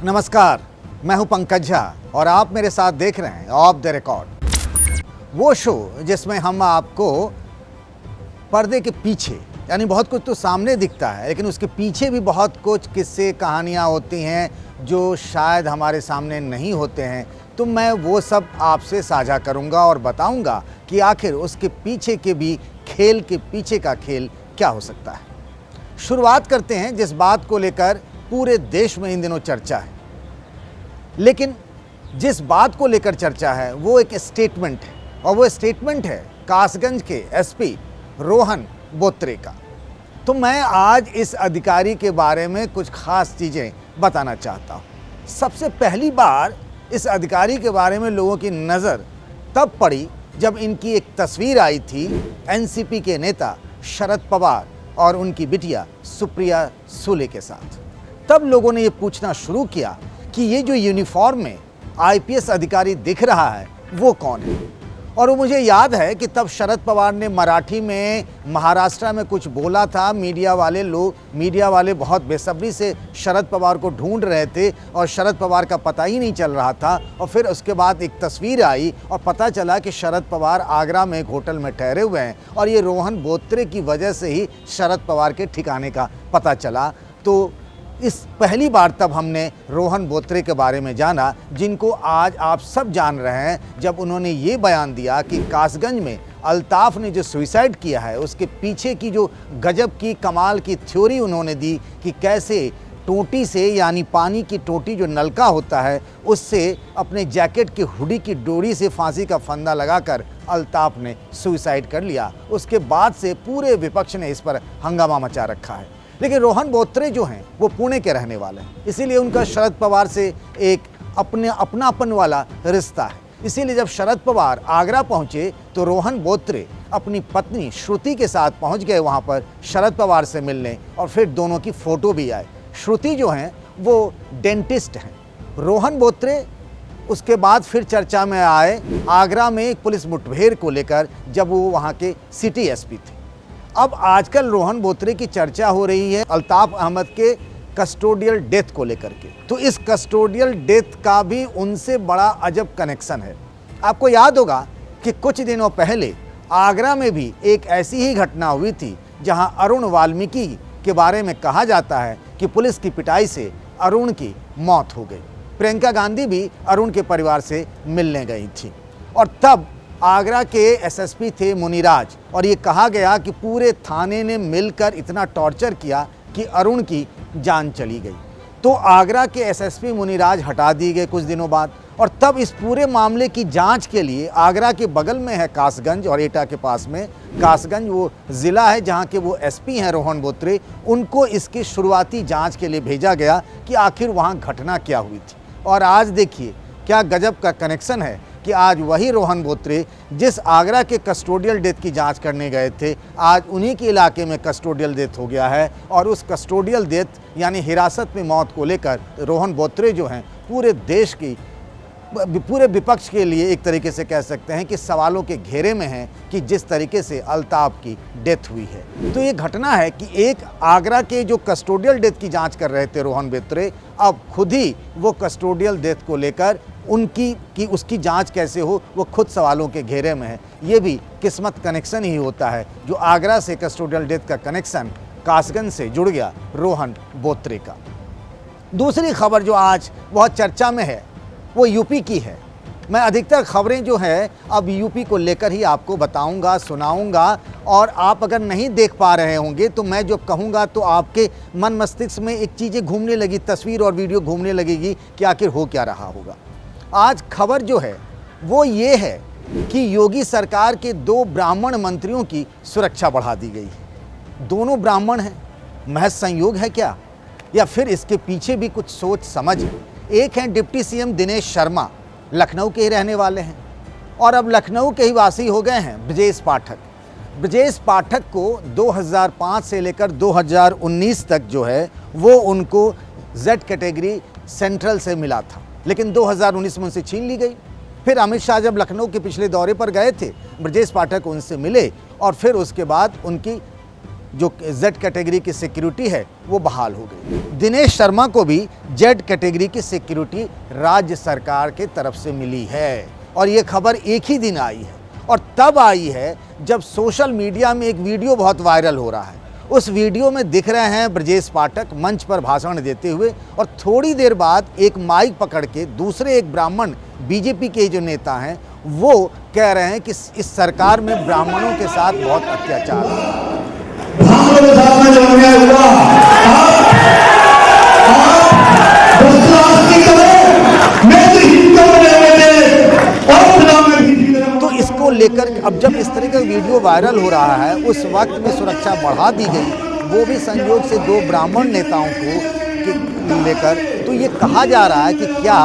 नमस्कार, मैं हूं पंकज झा और आप मेरे साथ देख रहे हैं ऑफ द रिकॉर्ड, वो शो जिसमें हम आपको पर्दे के पीछे, यानी बहुत कुछ तो सामने दिखता है लेकिन उसके पीछे भी बहुत कुछ किस्से कहानियां होती हैं जो शायद हमारे सामने नहीं होते हैं। तो मैं वो सब आपसे साझा करूंगा और बताऊंगा कि आखिर उसके पीछे के भी खेल के पीछे का खेल क्या हो सकता है। शुरुआत करते हैं जिस बात को लेकर पूरे देश में इन दिनों चर्चा है, लेकिन जिस बात को लेकर चर्चा है वो एक स्टेटमेंट है और वो स्टेटमेंट है कासगंज के एसपी रोहन बोत्रे का। तो मैं आज इस अधिकारी के बारे में कुछ खास चीज़ें बताना चाहता हूँ। सबसे पहली बार इस अधिकारी के बारे में लोगों की नज़र तब पड़ी जब इनकी एक तस्वीर आई थी एनसीपी के नेता शरद पवार और उनकी बिटिया सुप्रिया सुले के साथ। तब लोगों ने ये पूछना शुरू किया कि ये जो यूनिफॉर्म में आईपीएस अधिकारी दिख रहा है वो कौन है। और वो मुझे याद है कि तब शरद पवार ने मराठी में महाराष्ट्र में कुछ बोला था। मीडिया वाले बहुत बेसब्री से शरद पवार को ढूंढ रहे थे और शरद पवार का पता ही नहीं चल रहा था। और फिर उसके बाद एक तस्वीर आई और पता चला कि शरद पवार आगरा में एक होटल में ठहरे हुए हैं और ये रोहन बोत्रे की वजह से ही शरद पवार के ठिकाने का पता चला। तो इस पहली बार तब हमने रोहन बोत्रे के बारे में जाना, जिनको आज आप सब जान रहे हैं जब उन्होंने ये बयान दिया कि कासगंज में अल्ताफ ने जो सुसाइड किया है उसके पीछे की जो गजब की कमाल की थ्योरी उन्होंने दी कि कैसे टोटी से, यानी पानी की टोटी जो नलका होता है उससे अपने जैकेट की हुडी की डोरी से फांसी का फंदा लगाकर अल्ताफ ने सुसाइड कर लिया। उसके बाद से पूरे विपक्ष ने इस पर हंगामा मचा रखा है। लेकिन रोहन बोत्रे जो हैं वो पुणे के रहने वाले हैं, इसीलिए उनका शरद पवार से एक अपनापन वाला रिश्ता है। इसीलिए जब शरद पवार आगरा पहुंचे तो रोहन बोत्रे अपनी पत्नी श्रुति के साथ पहुंच गए वहां पर शरद पवार से मिलने, और फिर दोनों की फ़ोटो भी आई। श्रुति जो हैं वो डेंटिस्ट हैं। रोहन बोत्रे उसके बाद फिर चर्चा में आए आगरा में एक पुलिस मुठभेड़ को लेकर, जब वो वहाँ के सिटी एसपी थे। अब आजकल रोहन बोत्रे की चर्चा हो रही है अल्ताफ अहमद के कस्टोडियल डेथ को लेकर के। तो इस कस्टोडियल डेथ का भी उनसे बड़ा अजब कनेक्शन है। आपको याद होगा कि कुछ दिनों पहले आगरा में भी एक ऐसी ही घटना हुई थी जहां अरुण वाल्मीकि के बारे में कहा जाता है कि पुलिस की पिटाई से अरुण की मौत हो गई। प्रियंका गांधी भी अरुण के परिवार से मिलने गई थी और तब आगरा के एसएसपी थे मुनिराज, और ये कहा गया कि पूरे थाने ने मिलकर इतना टॉर्चर किया कि अरुण की जान चली गई। तो आगरा के एसएसपी मुनिराज हटा दिए गए कुछ दिनों बाद, और तब इस पूरे मामले की जांच के लिए आगरा के बगल में है कासगंज और एटा के पास में कासगंज वो ज़िला है जहाँ के वो एसपी हैं रोहन बोत्रे, उनको इसकी शुरुआती जाँच के लिए भेजा गया कि आखिर वहाँ घटना क्या हुई थी। और आज देखिए क्या गजब का कनेक्शन है कि आज वही रोहन बोत्रे जिस आगरा के कस्टोडियल डेथ की जांच करने गए थे, आज उन्हीं के इलाके में कस्टोडियल डेथ हो गया है। और उस कस्टोडियल डेथ यानी हिरासत में मौत को लेकर रोहन बोत्रे जो हैं पूरे देश की, पूरे विपक्ष के लिए एक तरीके से कह सकते हैं कि सवालों के घेरे में हैं कि जिस तरीके से अल्ताफ की डेथ हुई है। तो ये घटना है कि एक आगरा के जो कस्टोडियल डेथ की जांच कर रहे थे रोहन बोत्रे, अब खुद ही वो कस्टोडियल डेथ को लेकर उसकी जांच कैसे हो वो खुद सवालों के घेरे में है। ये भी किस्मत कनेक्शन ही होता है जो आगरा से कस्टोडियल डेथ का कनेक्शन कासगंज से जुड़ गया रोहन बोत्रे का। दूसरी खबर जो आज बहुत चर्चा में है वो यूपी की है। मैं अधिकतर खबरें जो है अब यूपी को लेकर ही आपको बताऊंगा, सुनाऊंगा, और आप अगर नहीं देख पा रहे होंगे तो मैं जो कहूंगा तो आपके मन मस्तिष्क में एक चीज़ें घूमने लगी, तस्वीर और वीडियो घूमने लगेगी कि आखिर हो क्या रहा होगा। आज खबर जो है वो ये है कि योगी सरकार के 2 ब्राह्मण मंत्रियों की सुरक्षा बढ़ा दी गई है। दोनों ब्राह्मण हैं, महज संयोग है क्या, या फिर इसके पीछे भी कुछ सोच समझ है। एक हैं डिप्टी सीएम दिनेश शर्मा, लखनऊ के ही रहने वाले हैं, और अब लखनऊ के ही वासी हो गए हैं ब्रजेश पाठक। ब्रजेश पाठक को 2005 से लेकर 2019 तक जो है वो उनको जेड कैटेगरी सेंट्रल से मिला था, लेकिन 2019 में उनसे छीन ली गई। फिर अमित शाह जब लखनऊ के पिछले दौरे पर गए थे, ब्रजेश पाठक उनसे मिले और फिर उसके बाद उनकी जो जेड कैटेगरी की सिक्योरिटी है वो बहाल हो गई। दिनेश शर्मा को भी जेड कैटेगरी की सिक्योरिटी राज्य सरकार के तरफ से मिली है और ये खबर एक ही दिन आई है और तब आई है जब सोशल मीडिया में एक वीडियो बहुत वायरल हो रहा है। उस वीडियो में दिख रहे हैं ब्रजेश पाठक मंच पर भाषण देते हुए और थोड़ी देर बाद एक माइक पकड़ के दूसरे एक ब्राह्मण बीजेपी के जो नेता हैं वो कह रहे हैं कि इस सरकार में ब्राह्मणों के साथ बहुत अत्याचार है। तो इसको लेकर अब जब इस तरह का वीडियो वायरल हो रहा है उस वक्त में सुरक्षा बढ़ा दी गई, वो भी संयोग से दो ब्राह्मण नेताओं को लेकर। तो ये कहा जा रहा है कि क्या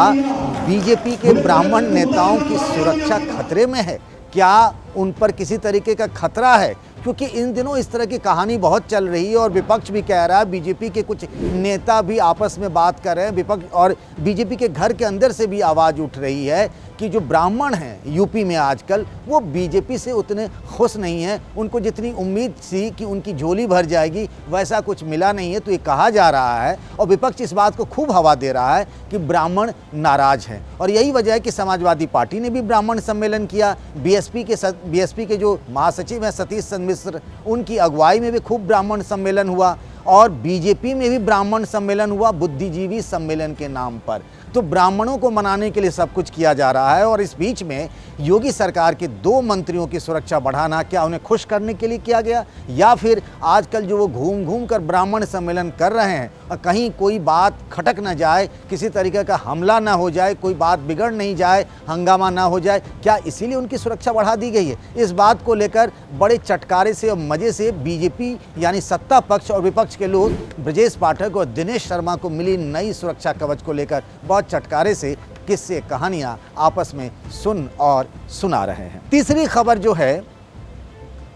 बीजेपी के ब्राह्मण नेताओं की सुरक्षा खतरे में है, क्या उन पर किसी तरीके का खतरा है? क्योंकि इन दिनों इस तरह की कहानी बहुत चल रही है और विपक्ष भी कह रहा है, बीजेपी के कुछ नेता भी आपस में बात कर रहे हैं, विपक्ष और बीजेपी के घर के अंदर से भी आवाज़ उठ रही है कि जो ब्राह्मण हैं यूपी में आजकल वो बीजेपी से उतने खुश नहीं हैं। उनको जितनी उम्मीद थी कि उनकी झोली भर जाएगी वैसा कुछ मिला नहीं है। तो ये कहा जा रहा है और विपक्ष इस बात को खूब हवा दे रहा है कि ब्राह्मण नाराज हैं और यही वजह है कि समाजवादी पार्टी ने भी ब्राह्मण सम्मेलन किया। बीएसपी के जो महासचिव हैं सतीश चंद्र मिश्र, उनकी अगुवाई में भी खूब ब्राह्मण सम्मेलन हुआ और बीजेपी में भी ब्राह्मण सम्मेलन हुआ बुद्धिजीवी सम्मेलन के नाम पर। तो ब्राह्मणों को मनाने के लिए सब कुछ किया जा रहा है और इस बीच में योगी सरकार के दो मंत्रियों की सुरक्षा बढ़ाना क्या उन्हें खुश करने के लिए किया गया या फिर आजकल जो वो घूम घूम कर ब्राह्मण सम्मेलन कर रहे हैं और कहीं कोई बात खटक ना जाए, किसी तरीके का हमला ना हो जाए, कोई बात बिगड़ नहीं जाए, हंगामा ना हो जाए, क्या इसीलिए उनकी सुरक्षा बढ़ा दी गई है? इस बात को लेकर बड़े चटकारे से और मज़े से बीजेपी यानी सत्ता पक्ष और विपक्ष के लोग ब्रजेश पाठक और दिनेश शर्मा को मिली नई सुरक्षा कवच को लेकर बहुत चटकारे से किस्से कहानियां आपस में सुन और सुना रहे हैं। तीसरी खबर जो है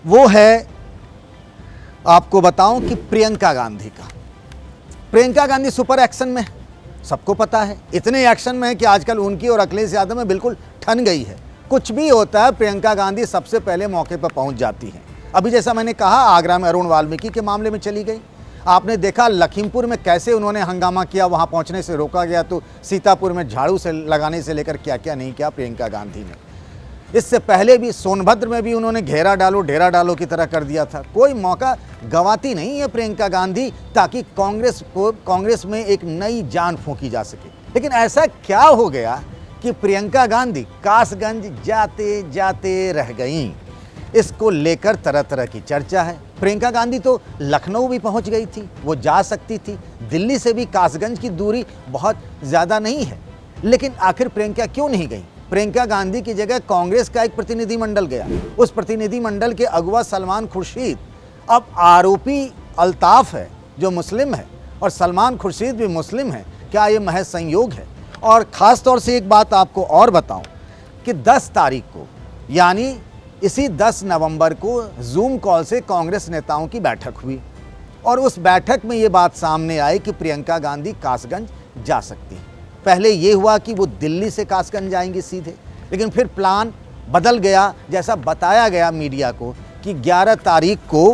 वो है, आपको बताऊं कि प्रियंका गांधी का। प्रियंका गांधी सुपर एक्शन में, सबको पता है, इतने एक्शन में है कि आजकल उनकी और अखिलेश यादव में बिल्कुल ठन गई है। कुछ भी होता है प्रियंका गांधी सबसे पहले मौके पर पहुंच जाती है। अभी जैसा मैंने कहा आगरा में अरुण वाल्मीकि के मामले में चली गई, आपने देखा लखीमपुर में कैसे उन्होंने हंगामा किया, वहां पहुंचने से रोका गया, तो सीतापुर में झाड़ू से लगाने से लेकर क्या क्या नहीं किया प्रियंका गांधी ने। इससे पहले भी सोनभद्र में भी उन्होंने घेरा डालो डेरा डालो की तरह कर दिया था। कोई मौका गंवाती नहीं है प्रियंका गांधी ताकि कांग्रेस में एक नई जान फूंकी जा सके। लेकिन ऐसा क्या हो गया कि प्रियंका गांधी कासगंज जाते जाते रह गईं? इसको लेकर तरह तरह की चर्चा है। प्रियंका गांधी तो लखनऊ भी पहुंच गई थी, वो जा सकती थी, दिल्ली से भी कासगंज की दूरी बहुत ज़्यादा नहीं है, लेकिन आखिर प्रियंका क्यों नहीं गई? प्रियंका गांधी की जगह कांग्रेस का एक प्रतिनिधिमंडल गया। उस प्रतिनिधिमंडल के अगुवा सलमान खुर्शीद अब आरोपी अल्ताफ है जो मुस्लिम है और सलमान खुर्शीद भी मुस्लिम है। क्या ये महज संयोग है? और ख़ास तौर से एक बात आपको और बताऊं कि 10 तारीख को यानी इसी 10 नवंबर को जूम कॉल से कांग्रेस नेताओं की बैठक हुई और उस बैठक में ये बात सामने आई कि प्रियंका गांधी कासगंज जा सकती है। पहले ये हुआ कि वो दिल्ली से कासगंज जाएंगी सीधे, लेकिन फिर प्लान बदल गया, जैसा बताया गया मीडिया को कि 11 तारीख को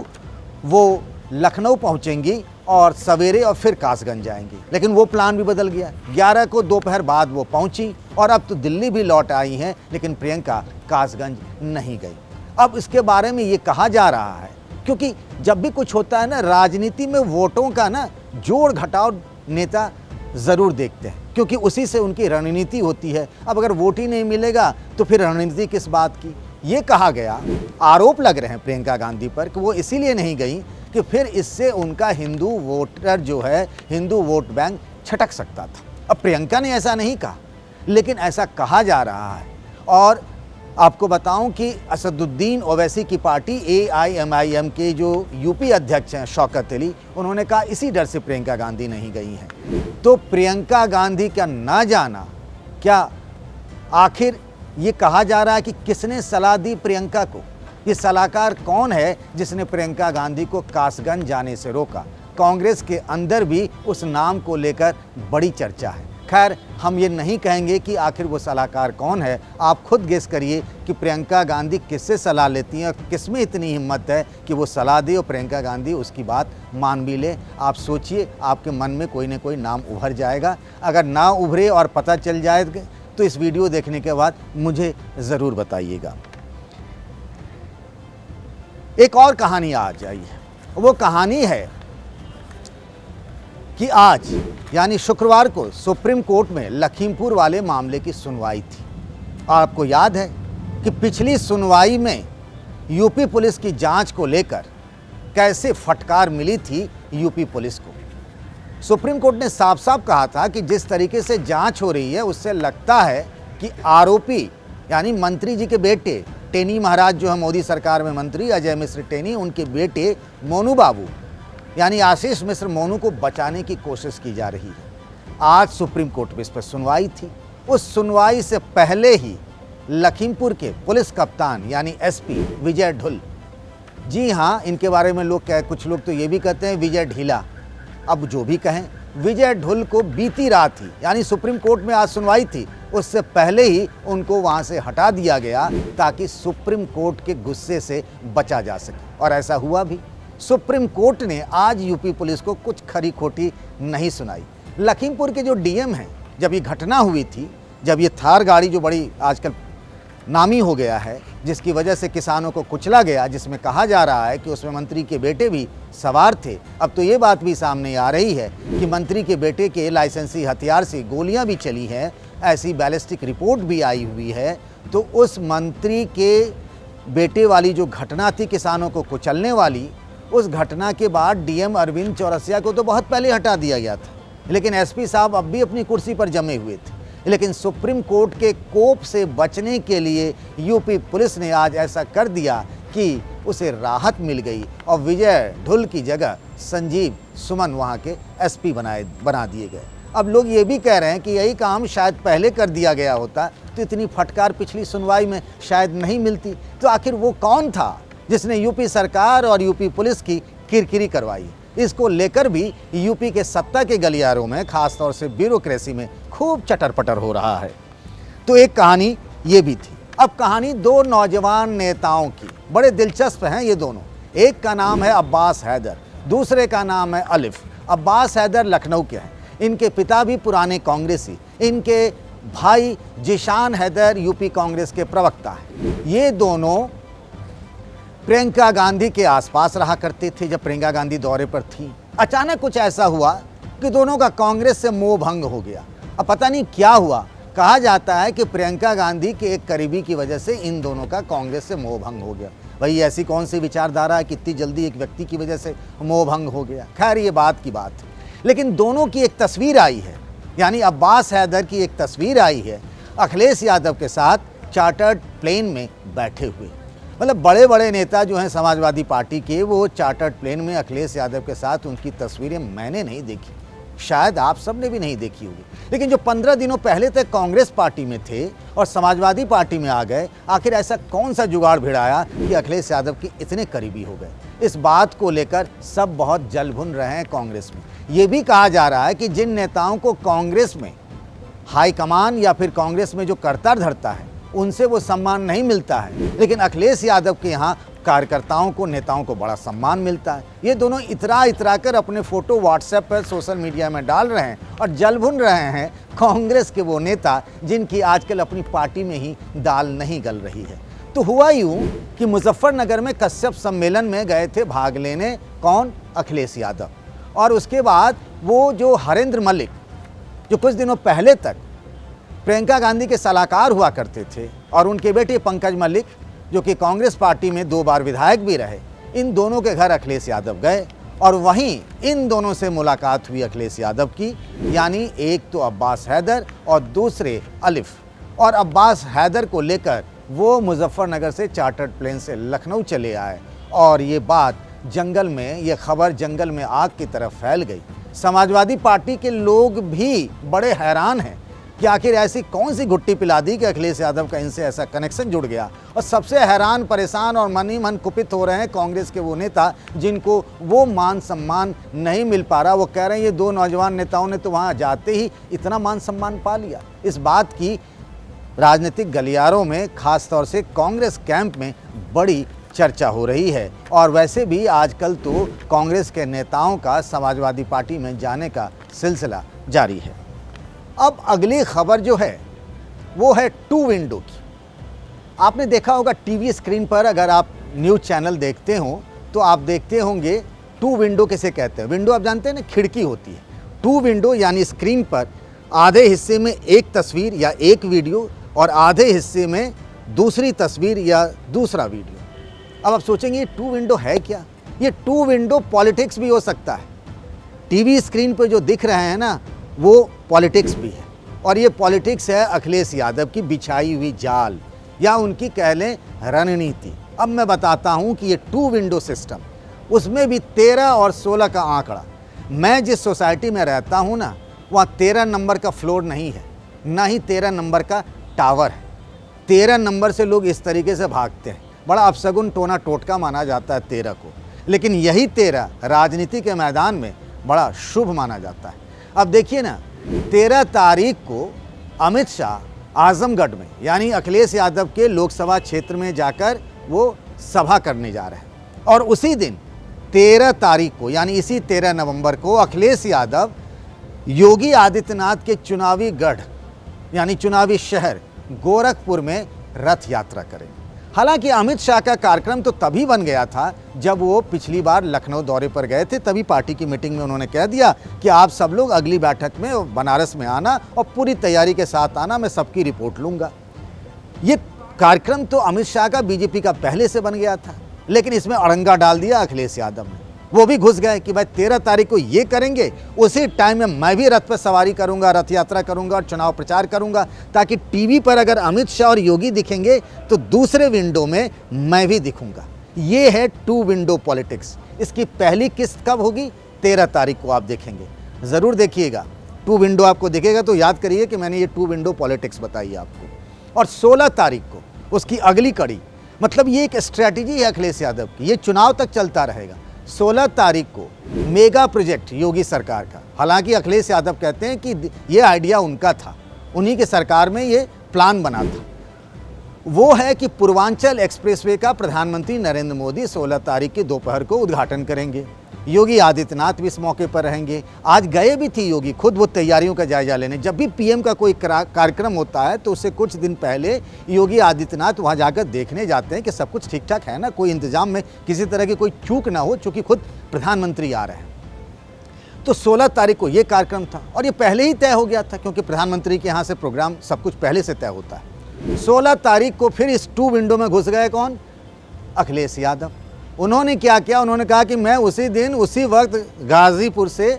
वो लखनऊ पहुंचेंगी और सवेरे और फिर कासगंज जाएंगी। लेकिन वो प्लान भी बदल गया, 11 को दोपहर बाद वो पहुंची और अब तो दिल्ली भी लौट आई हैं, लेकिन प्रियंका कासगंज नहीं गई। अब इसके बारे में ये कहा जा रहा है, क्योंकि जब भी कुछ होता है ना राजनीति में, वोटों का ना जोड़ घटाव नेता ज़रूर देखते हैं, क्योंकि उसी से उनकी रणनीति होती है। अब अगर वोट ही नहीं मिलेगा तो फिर रणनीति किस बात की? ये कहा गया, आरोप लग रहे हैं प्रियंका गांधी पर कि वो इसीलिए नहीं गई कि फिर इससे उनका हिंदू वोटर जो है, हिंदू वोट बैंक छटक सकता था। अब प्रियंका ने ऐसा नहीं कहा, लेकिन ऐसा कहा जा रहा है। और आपको बताऊं कि असदुद्दीन ओवैसी की पार्टी AIMIM के जो यूपी अध्यक्ष हैं शौकत अली, उन्होंने कहा इसी डर से प्रियंका गांधी नहीं गई हैं। तो प्रियंका गांधी का ना जाना, क्या आखिर ये कहा जा रहा है कि किसने सलाह दी प्रियंका को? ये सलाहकार कौन है जिसने प्रियंका गांधी को कासगंज जाने से रोका? कांग्रेस के अंदर भी उस नाम को लेकर बड़ी चर्चा है। खैर, हम ये नहीं कहेंगे कि आखिर वो सलाहकार कौन है। आप खुद गेस करिए कि प्रियंका गांधी किससे सलाह लेती हैं और किसमें इतनी हिम्मत है कि वो सलाह दे और प्रियंका गांधी उसकी बात मान भी ले। आप सोचिए, आपके मन में कोई ना कोई नाम उभर जाएगा। अगर ना उभरे और पता चल जाए तो इस वीडियो देखने के बाद मुझे ज़रूर बताइएगा। एक और कहानी आज आई है। वो कहानी है कि आज यानी शुक्रवार को सुप्रीम कोर्ट में लखीमपुर वाले मामले की सुनवाई थी। और आपको याद है कि पिछली सुनवाई में यूपी पुलिस की जांच को लेकर कैसे फटकार मिली थी यूपी पुलिस को। सुप्रीम कोर्ट ने साफ साफ कहा था कि जिस तरीके से जांच हो रही है उससे लगता है कि आरोपी यानी मंत्री जी के बेटे टेनी महाराज, जो है मोदी सरकार में मंत्री अजय मिश्र टेनी, उनके बेटे मोनू बाबू यानी आशीष मिश्र मोनू को बचाने की कोशिश की जा रही है। आज सुप्रीम कोर्ट में इस पर सुनवाई थी। उस सुनवाई से पहले ही लखीमपुर के पुलिस कप्तान यानी एसपी विजय ढुल, जी हाँ, इनके बारे में कुछ लोग तो ये भी कहते हैं विजय ढीला, अब जो भी कहें, विजय ढुल को बीती रात ही यानी सुप्रीम कोर्ट में आज सुनवाई थी, उससे पहले ही उनको वहाँ से हटा दिया गया ताकि सुप्रीम कोर्ट के गुस्से से बचा जा सके। और ऐसा हुआ भी। सुप्रीम कोर्ट ने आज यूपी पुलिस को कुछ खरी खोटी नहीं सुनाई। लखीमपुर के जो डीएम हैं, जब ये घटना हुई थी, जब ये थार गाड़ी जो बड़ी आजकल नामी हो गया है, जिसकी वजह से किसानों को कुचला गया, जिसमें कहा जा रहा है कि उसमें मंत्री के बेटे भी सवार थे, अब तो ये बात भी सामने आ रही है कि मंत्री के बेटे के लाइसेंसी हथियार से गोलियां भी चली हैं, ऐसी बैलिस्टिक रिपोर्ट भी आई हुई है। तो उस मंत्री के बेटे वाली जो घटना थी किसानों को कुचलने वाली, उस घटना के बाद डीएम अरविंद चौरसिया को तो बहुत पहले हटा दिया गया था, लेकिन एसपी साहब अब भी अपनी कुर्सी पर जमे हुए थे। लेकिन सुप्रीम कोर्ट के कोप से बचने के लिए यूपी पुलिस ने आज ऐसा कर दिया कि उसे राहत मिल गई और विजय ढुल की जगह संजीव सुमन वहाँ के एसपी बना दिए गए। अब लोग ये भी कह रहे हैं कि यही काम शायद पहले कर दिया गया होता तो इतनी फटकार पिछली सुनवाई में शायद नहीं मिलती। तो आखिर वो कौन था जिसने यूपी सरकार और यूपी पुलिस की किरकिरी करवाई? इसको लेकर भी यूपी के सत्ता के गलियारों में, खासतौर से ब्यूरोक्रेसी में खूब चटर पटर हो रहा है। तो एक कहानी ये भी थी। अब कहानी दो नौजवान नेताओं की, बड़े दिलचस्प हैं ये दोनों। एक का नाम है अब्बास हैदर, दूसरे का नाम है अलिफ। अब्बास हैदर लखनऊ के हैं, इनके पिता भी पुराने कांग्रेसी, इनके भाई जिशान हैदर यूपी कांग्रेस के प्रवक्ता हैं। ये दोनों प्रियंका गांधी के आसपास रहा करते थे। जब प्रियंका गांधी दौरे पर थी, अचानक कुछ ऐसा हुआ कि दोनों का कांग्रेस से मोह भंग हो गया। अब पता नहीं क्या हुआ। कहा जाता है कि प्रियंका गांधी के एक करीबी की वजह से इन दोनों का कांग्रेस से मोह भंग हो गया। भाई, ऐसी कौन सी विचारधारा है कि इतनी जल्दी एक व्यक्ति की वजह से मोह भंग हो गया? खैर, ये बात की बात है। लेकिन दोनों की एक तस्वीर आई है, यानी अब्बास हैदर की एक तस्वीर आई है अखिलेश यादव के साथ चार्टर्ड प्लेन में बैठे हुए। मतलब बड़े बड़े नेता जो हैं समाजवादी पार्टी के, वो चार्टर्ड प्लेन में अखिलेश यादव के साथ, उनकी तस्वीरें मैंने नहीं देखी, शायद आप सब ने भी नहीं देखी होगी। लेकिन जो 15 दिनों पहले तक कांग्रेस पार्टी में थे और समाजवादी पार्टी में आ गए, आखिर ऐसा कौन सा जुगाड़ भिड़ाया कि अखिलेश यादव के इतने करीबी हो गए? इस बात को लेकर सब बहुत जल भुन रहे हैं कांग्रेस में। ये भी कहा जा रहा है कि जिन नेताओं को कांग्रेस में हाईकमान या फिर कांग्रेस में जो कर्ता धरता है, उनसे वो सम्मान नहीं मिलता है, लेकिन अखिलेश यादव के यहाँ कार्यकर्ताओं को, नेताओं को बड़ा सम्मान मिलता है। ये दोनों इतरा कर अपने फोटो व्हाट्सएप पर, सोशल मीडिया में डाल रहे हैं और जल भुन रहे हैं कांग्रेस के वो नेता जिनकी आजकल अपनी पार्टी में ही दाल नहीं गल रही है। तो हुआ यूं कि मुजफ्फरनगर में कश्यप सम्मेलन में गए थे भाग लेने, कौन? अखिलेश यादव। और उसके बाद वो जो हरेंद्र मलिक, जो कुछ दिनों पहले तक प्रियंका गांधी के सलाहकार हुआ करते थे, और उनके बेटे पंकज मलिक जो कि कांग्रेस पार्टी में 2 बार विधायक भी रहे, इन दोनों के घर अखिलेश यादव गए और वहीं इन दोनों से मुलाकात हुई अखिलेश यादव की। यानी एक तो अब्बास हैदर और दूसरे अलिफ। और अब्बास हैदर को लेकर वो मुजफ्फरनगर से चार्टर्ड प्लेन से लखनऊ चले आए और ये बात जंगल में, ये खबर जंगल में आग की तरफ फैल गई। समाजवादी पार्टी के लोग भी बड़े हैरान हैं। कि आखिर ऐसी कौन सी घुट्टी पिला दी कि अखिलेश यादव का इनसे ऐसा कनेक्शन जुड़ गया। और सबसे हैरान, परेशान और मन ही मन कुपित हो रहे हैं कांग्रेस के वो नेता जिनको वो मान सम्मान नहीं मिल पा रहा। वो कह रहे हैं ये दो नौजवान नेताओं ने तो वहाँ जाते ही इतना मान सम्मान पा लिया। इस बात की राजनीतिक गलियारों में, खास तौर से कांग्रेस कैंप में बड़ी चर्चा हो रही है। और वैसे भी आजकल तो कांग्रेस के नेताओं का समाजवादी पार्टी में जाने का सिलसिला जारी है। अब अगली खबर जो है वो है टू विंडो की। आपने देखा होगा टीवी स्क्रीन पर, अगर आप न्यूज़ चैनल देखते हो तो आप देखते होंगे टू विंडो किसे कहते हैं। विंडो आप जानते हैं ना, खिड़की होती है। टू विंडो यानी स्क्रीन पर आधे हिस्से में एक तस्वीर या एक वीडियो और आधे हिस्से में दूसरी तस्वीर या दूसरा वीडियो। अब आप सोचेंगे ये टू विंडो है क्या? ये टू विंडो पॉलिटिक्स भी हो सकता है। टीवी स्क्रीन पर जो दिख रहे हैं ना, वो पॉलिटिक्स भी है। और ये पॉलिटिक्स है अखिलेश यादव की बिछाई हुई जाल, या उनकी कह लें रणनीति। अब मैं बताता हूँ कि ये टू विंडो सिस्टम, उसमें भी 13 और 16 का आंकड़ा। मैं जिस सोसाइटी में रहता हूँ ना, वहाँ 13 नंबर का फ्लोर नहीं है, ना ही 13 नंबर का टावर है। 13 नंबर से लोग इस तरीके से भागते हैं, बड़ा अपशगुन टोना टोटका माना जाता है 13 को। लेकिन यही 13 राजनीति के मैदान में बड़ा शुभ माना जाता है। अब देखिए ना, 13 तारीख को अमित शाह आजमगढ़ में यानी अखिलेश यादव के लोकसभा क्षेत्र में जाकर वो सभा करने जा रहे हैं। और उसी दिन 13 तारीख को यानी इसी 13 नवंबर को अखिलेश यादव योगी आदित्यनाथ के चुनावी गढ़ यानी चुनावी शहर गोरखपुर में रथ यात्रा करेंगे। हालांकि अमित शाह का कार्यक्रम तो तभी बन गया था जब वो पिछली बार लखनऊ दौरे पर गए थे। तभी पार्टी की मीटिंग में उन्होंने कह दिया कि आप सब लोग अगली बैठक में बनारस में आना और पूरी तैयारी के साथ आना, मैं सबकी रिपोर्ट लूँगा। ये कार्यक्रम तो अमित शाह का, बीजेपी का पहले से बन गया था, लेकिन इसमें अड़ंगा डाल दिया अखिलेश यादव ने। वो भी घुस गए कि भाई 13 तारीख को ये करेंगे, उसी टाइम में मैं भी रथ पर सवारी करूंगा, रथ यात्रा करूंगा और चुनाव प्रचार करूंगा, ताकि टीवी पर अगर अमित शाह और योगी दिखेंगे तो दूसरे विंडो में मैं भी दिखूंगा। ये है टू विंडो पॉलिटिक्स। इसकी पहली किस्त कब होगी? 13 तारीख को आप देखेंगे, ज़रूर देखिएगा। टू विंडो आपको दिखेगा तो याद करिए कि मैंने ये टू विंडो पॉलिटिक्स बताई आपको। और 16 तारीख को उसकी अगली कड़ी, मतलब ये एक स्ट्रैटेजी है अखिलेश यादव की, ये चुनाव तक चलता रहेगा। 16 तारीख को मेगा प्रोजेक्ट योगी सरकार का, हालांकि अखिलेश यादव कहते हैं कि ये आइडिया उनका था, उन्हीं के सरकार में ये प्लान बना था। वो है कि पूर्वांचल एक्सप्रेसवे का प्रधानमंत्री नरेंद्र मोदी 16 तारीख की दोपहर को उद्घाटन करेंगे। योगी आदित्यनाथ भी इस मौके पर रहेंगे। आज गए भी थी योगी खुद वो तैयारियों का जायजा लेने। जब भी पीएम का कोई कार्यक्रम होता है तो उससे कुछ दिन पहले योगी आदित्यनाथ वहां जाकर देखने जाते हैं कि सब कुछ ठीक ठाक है ना, कोई इंतजाम में किसी तरह की कोई चूक ना हो, चूंकि खुद प्रधानमंत्री आ रहे हैं। तो 16 तारीख को ये कार्यक्रम था और ये पहले ही तय हो गया था, क्योंकि प्रधानमंत्री के यहाँ से प्रोग्राम सब कुछ पहले से तय होता है। 16 तारीख को फिर इस टू विंडो में घुस गए कौन? अखिलेश यादव। उन्होंने क्या किया? उन्होंने कहा कि मैं उसी दिन उसी वक्त गाजीपुर से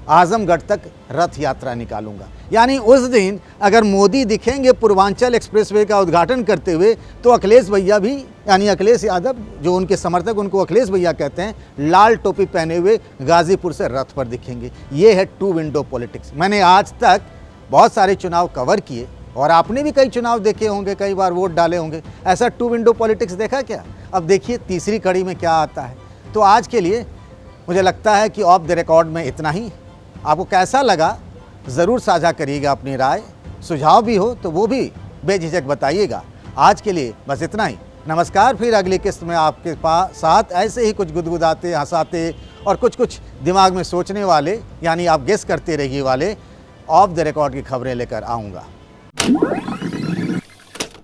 आजमगढ़ तक रथ यात्रा निकालूंगा। यानी उस दिन अगर मोदी दिखेंगे पूर्वांचल एक्सप्रेसवे का उद्घाटन करते हुए तो अखिलेश भैया भी, यानी अखिलेश यादव, जो उनके समर्थक उनको अखिलेश भैया कहते हैं, लाल टोपी पहने हुए गाजीपुर से रथ पर दिखेंगे। ये है टू विंडो पॉलिटिक्स। मैंने आज तक बहुत सारे चुनाव कवर किए और आपने भी कई चुनाव देखे होंगे, कई बार वोट डाले होंगे। ऐसा टू विंडो पॉलिटिक्स देखा क्या? अब देखिए तीसरी कड़ी में क्या आता है। तो आज के लिए मुझे लगता है कि ऑफ द रिकॉर्ड में इतना ही। आपको कैसा लगा ज़रूर साझा करिएगा अपनी राय, सुझाव भी हो तो वो भी बेझिझक बताइएगा। आज के लिए बस इतना ही। नमस्कार। फिर अगली किस्त में आपके साथ ऐसे ही कुछ गुदगुदाते, हंसाते और कुछ दिमाग में सोचने वाले, यानी आप गेस करते रहिए वाले ऑफ द रिकॉर्ड की खबरें लेकर आऊँगा।